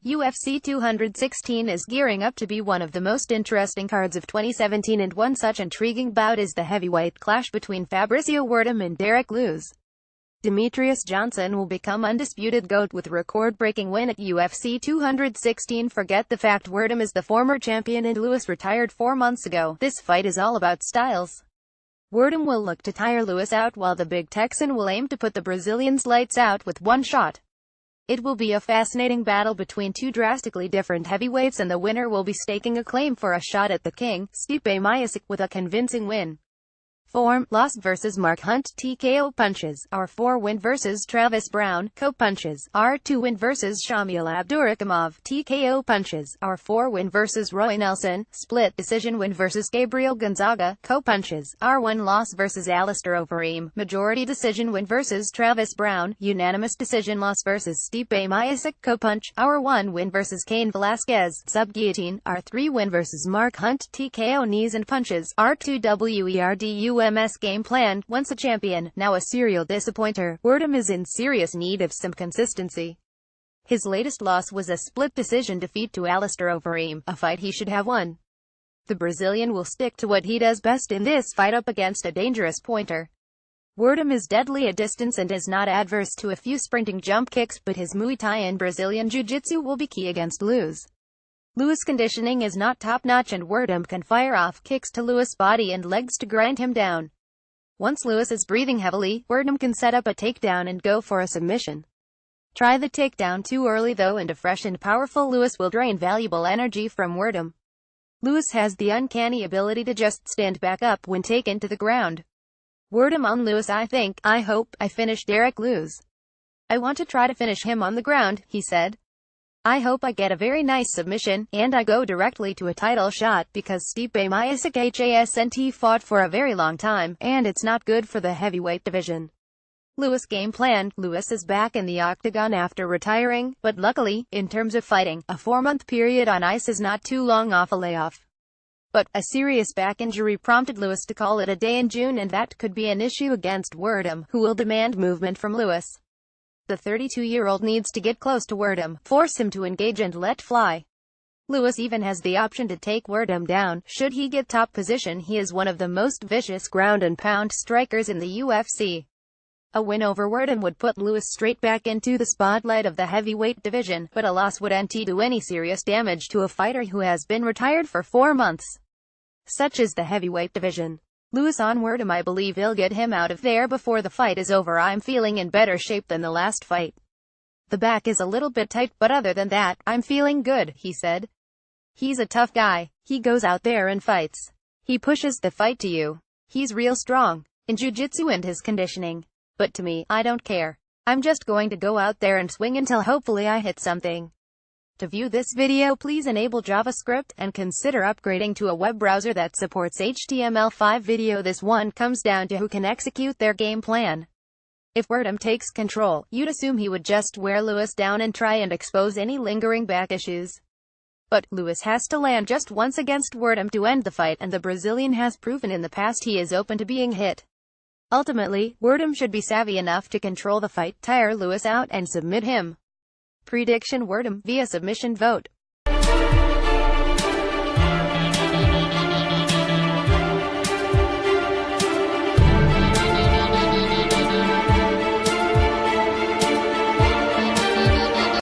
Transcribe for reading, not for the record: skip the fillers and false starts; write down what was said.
UFC 216 is gearing up to be one of the most interesting cards of 2017, and one such intriguing bout is the heavyweight clash between Fabricio Werdum and Derek Lewis. Demetrius Johnson will become undisputed GOAT with a record-breaking win at UFC 216. Forget the fact Werdum is the former champion and Lewis retired 4 months ago. This fight is all about styles. Werdum will look to tire Lewis out, while the big Texan will aim to put the Brazilian's lights out with one shot. It will be a fascinating battle between two drastically different heavyweights, and the winner will be staking a claim for a shot at the king, Stipe Miocic, with a convincing win. Form: loss vs Mark Hunt, TKO punches. R4 win vs Travis Brown, KO punches. R2 win vs Shamil Abdurakhimov, TKO punches. R4 win vs Roy Nelson, split decision win vs Gabriel Gonzaga, KO punches. R1 loss vs Alistair Overeem, majority decision win vs Travis Brown, unanimous decision loss vs Stipe Miocic, KO punch. R1 win vs Cain Velasquez, sub-guillotine. R3 win vs Mark Hunt, TKO knees and punches. R2 WERDUM's game plan: once a champion, now a serial disappointer, Werdum is in serious need of some consistency. His latest loss was a split decision defeat to Alistair Overeem, a fight he should have won. The Brazilian will stick to what he does best in this fight up against a dangerous pointer. Werdum is deadly at distance and is not adverse to a few sprinting jump kicks, but his Muay Thai and Brazilian Jiu-Jitsu will be key against Lewis. Lewis' conditioning is not top-notch, and Werdum can fire off kicks to Lewis' body and legs to grind him down. Once Lewis is breathing heavily, Werdum can set up a takedown and go for a submission. Try the takedown too early though, and a fresh and powerful Lewis will drain valuable energy from Werdum. Lewis has the uncanny ability to just stand back up when taken to the ground. Werdum on Lewis: I hope I finish Derek Lewis. I want to try to finish him on the ground, he said. I hope I get a very nice submission, and I go directly to a title shot, because Stipe Miocic hasn't fought for a very long time, and it's not good for the heavyweight division. Lewis game plan: Lewis is back in the octagon after retiring, but luckily, in terms of fighting, a 4-month period on ice is not too long off a layoff. But a serious back injury prompted Lewis to call it a day in June, and that could be an issue against Werdum, who will demand movement from Lewis. The 32-year-old needs to get close to Werdum, force him to engage and let fly. Lewis even has the option to take Werdum down. Should he get top position, he is one of the most vicious ground-and-pound strikers in the UFC. A win over Werdum would put Lewis straight back into the spotlight of the heavyweight division, but a loss wouldn't do any serious damage to a fighter who has been retired for 4 months. Such is the heavyweight division. Lewis on Werdum: I believe he'll get him out of there before the fight is over. I'm feeling in better shape than the last fight. The back is a little bit tight, but other than that, I'm feeling good, he said. He's a tough guy. He goes out there and fights. He pushes the fight to you. He's real strong in jiu-jitsu and his conditioning. But to me, I don't care. I'm just going to go out there and swing until hopefully I hit something. To view this video, please enable JavaScript, and consider upgrading to a web browser that supports HTML5 video. This one comes down to who can execute their game plan. If Werdum takes control, you'd assume he would just wear Lewis down and try and expose any lingering back issues. But Lewis has to land just once against Werdum to end the fight, and the Brazilian has proven in the past he is open to being hit. Ultimately, Werdum should be savvy enough to control the fight, tire Lewis out, and submit him. Prediction: Werdum via submission vote.